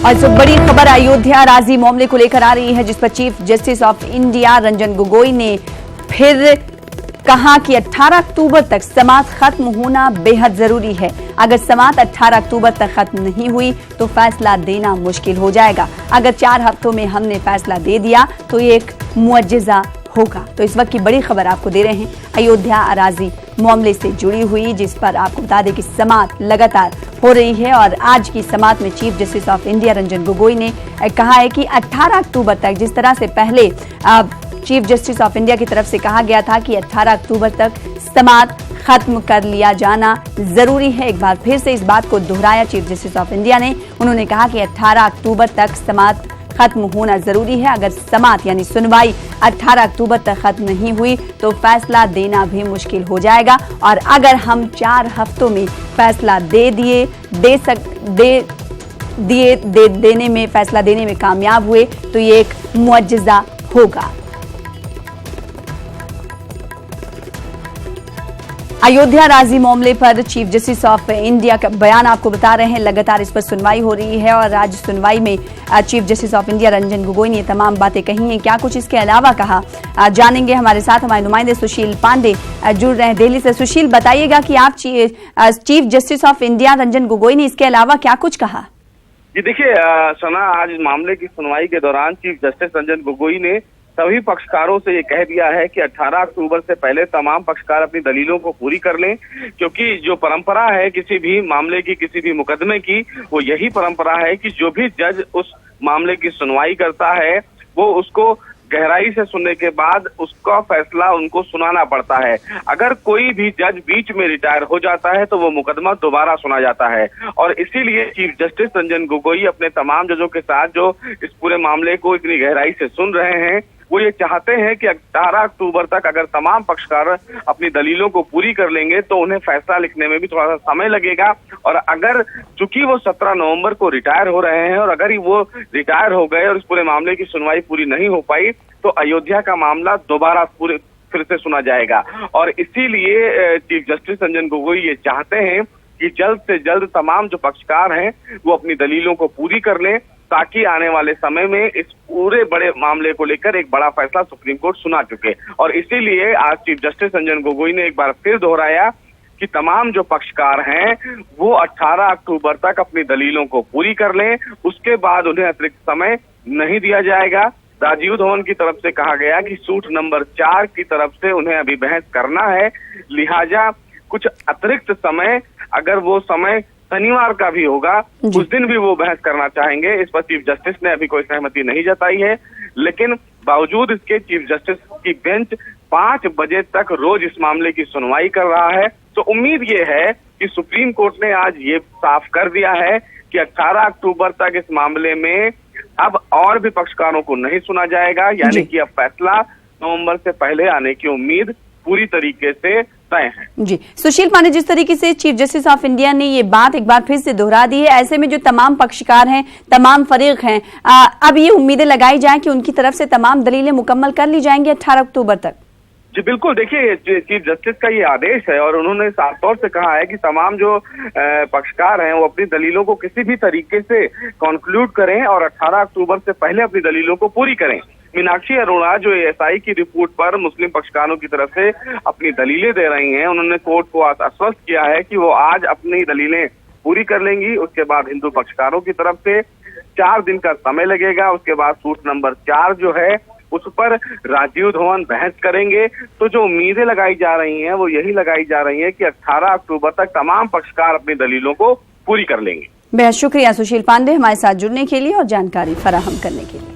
और इस बड़ी खबर अयोध्या राजी मामले को लेकर आ रही है, जिस पर chief justice of India Ranjan Gogoi ने फिर कहा कि 18 अक्टूबर तक समाअत खत्म होना बेहद जरूरी है। अगर समाअत 18 अक्टूबर तक खत्म नहीं हुई तो फैसला देना मुश्किल हो जाएगा। अगर 4 हफ्तों में हमने फैसला दे दिया तो ये एक मुअज्जिजा होगा। तो इस वक्त की बड़ी खबर आपको दे रहे हैं अयोध्या अराजी मामले से जुड़ी हुई, जिस पर आपको बता दें कि समाअत लगातार हो रही है। और आज की समाअत में chief justice of India Ranjan Gogoi ने कहा है कि 18 अक्टूबर तक, जिस तरह से पहले चीफ जस्टिस ऑफ इंडिया की तरफ से कहा गया था कि 18 अक्टूबर तक समाअत खत्म कर लिया जाना जरूरी है, एक बार फिर से इस बात को दोहराया चीफ जस्टिस ऑफ इंडिया ने। उन्होंने कहा कि 18 अक्टूबर तक समाअत खत्म होना जरूरी है। अगर समाअत यानी सुनवाई 18 अक्टूबर तक खत्म नहीं हुई तो फैसला देना भी मुश्किल हो जाएगा। और अगर हम 4 हफ्तों में फैसला देने में कामयाब हुए तो ये एक मुअज्जिजा होगा। अयोध्या राजी मामले पर चीफ जस्टिस ऑफ इंडिया का बयान आपको बता रहे हैं। लगातार इस पर सुनवाई हो रही है और आज सुनवाई में chief justice of India Ranjan Gogoi ने तमाम बातें कही हैं। क्या कुछ इसके अलावा कहा, जानेंगे। हमारे साथ हमारे नुमाइंदे सुशील पांडे जुड़ रहे हैं दिल्ली से। सुशील, बताइएगा कि आप chief justice of India Ranjan Gogoi ने इसके अलावा क्या कुछ कहा? जी देखिए सना, आज मामले की सुनवाई के दौरान चीफ जस्टिस रंजन गोगोई ने सभी पक्षकारों से ये कह दिया है कि 18 अक्टूबर से पहले तमाम पक्षकार अपनी दलीलों को पूरी कर लें, क्योंकि जो परंपरा है किसी भी मामले की, किसी भी मुकदमे की, वो यही परंपरा है कि जो भी जज उस मामले की सुनवाई करता है वो उसको गहराई से सुनने के बाद उसका फैसला उनको सुनाना पड़ता है। अगर कोई भी जज बीच में रिटायर हो जाता है तो वो मुकदमा दोबारा सुना जाता है। और इसीलिए चीफ जस्टिस रंजन गोगोई अपने तमाम जजों के साथ जो इस पूरे मामले को इतनी गहराई से सुन रहे हैं, वो ये चाहते हैं कि 18 अक्टूबर तक अगर तमाम पक्षकार अपनी दलीलों को पूरी कर लेंगे तो उन्हें फैसला लिखने में भी थोड़ा सा समय लगेगा। और अगर चूंकि वो 17 नवंबर को रिटायर हो रहे हैं और अगर वो रिटायर हो गए और इस पूरे मामले की सुनवाई पूरी नहीं हो पाई तो अयोध्या का मामला दोबारा फिर से सुना जाएगा। और इसीलिए चीफ जस्टिस रंजन गोगोई ये चाहते हैं कि जल्द से जल्द तमाम जो पक्षकार हैं वो अपनी दलीलों को पूरी कर लें, ताकि आने वाले समय में इस पूरे बड़े मामले को लेकर एक बड़ा फैसला सुप्रीम कोर्ट सुना चुके। और इसीलिए आज चीफ जस्टिस रंजन गोगोई ने एक बार फिर दोहराया कि तमाम जो पक्षकार हैं वो 18 अक्टूबर तक अपनी दलीलों को पूरी कर लें, उसके बाद उन्हें अतिरिक्त समय नहीं दिया जाएगा। राजीव धवन की तरफ से कहा गया कि सूट नंबर 4 की तरफ से उन्हें अभी बहस करना है, लिहाजा कुछ अतिरिक्त समय, अगर वो समय शनिवार का भी होगा, उस दिन भी वो बहस करना चाहेंगे। इस पर चीफ जस्टिस ने अभी कोई सहमति नहीं जताई है, लेकिन बावजूद इसके चीफ जस्टिस की बेंच 5 बजे तक रोज इस मामले की सुनवाई कर रहा है। तो उम्मीद ये है कि सुप्रीम कोर्ट ने आज ये साफ कर दिया है कि 18 अक्टूबर तक इस मामले में अब और भी पक्षकारों को नहीं सुना जाएगा, यानी कि अब फैसला नवंबर से पहले आने की उम्मीद पूरी तरीके से तय है। जी सुशील पांडे, जिस तरीके से चीफ जस्टिस ऑफ इंडिया ने ये बात एक बार फिर से दोहरा दी है, ऐसे में जो तमाम पक्षकार हैं, तमाम फरीक हैं, अब ये उम्मीदें लगाई जाएं कि उनकी तरफ से तमाम दलीलें मुकम्मल कर ली जाएंगी 18 अक्टूबर तक। जी बिल्कुल, देखिए चीफ जस्टिस का ये आदेश है और उन्होंने साफ तौर से कहा है कि तमाम जो पक्षकार हैं वो अपनी दलीलों को किसी भी तरीके से कॉन्क्लूड करें और 18 अक्टूबर से पहले अपनी दलीलों को पूरी करें। मीनाक्षी अरोड़ा जो एएसआई की रिपोर्ट पर मुस्लिम पक्षकारों की तरफ से अपनी दलीलें दे रही हैं, उन्होंने कोर्ट को आश्वस्त किया है कि वो आज अपनी दलीलें पूरी कर लेंगी। उसके बाद हिंदू पक्षकारों की तरफ से 4 दिन का समय लगेगा। उसके बाद सूट नंबर 4 जो है उस पर राजीव धवन बहस करेंगे। तो जो उम्मीदें लगाई जा रही हैं वो यही लगाई जा रही है कि 18 अक्टूबर तक तमाम पक्षकार अपनी दलीलों को पूरी कर लेंगे। बेहद शुक्रिया सुशील पांडे हमारे साथ जुड़ने के लिए और जानकारी फराहम करने के लिए।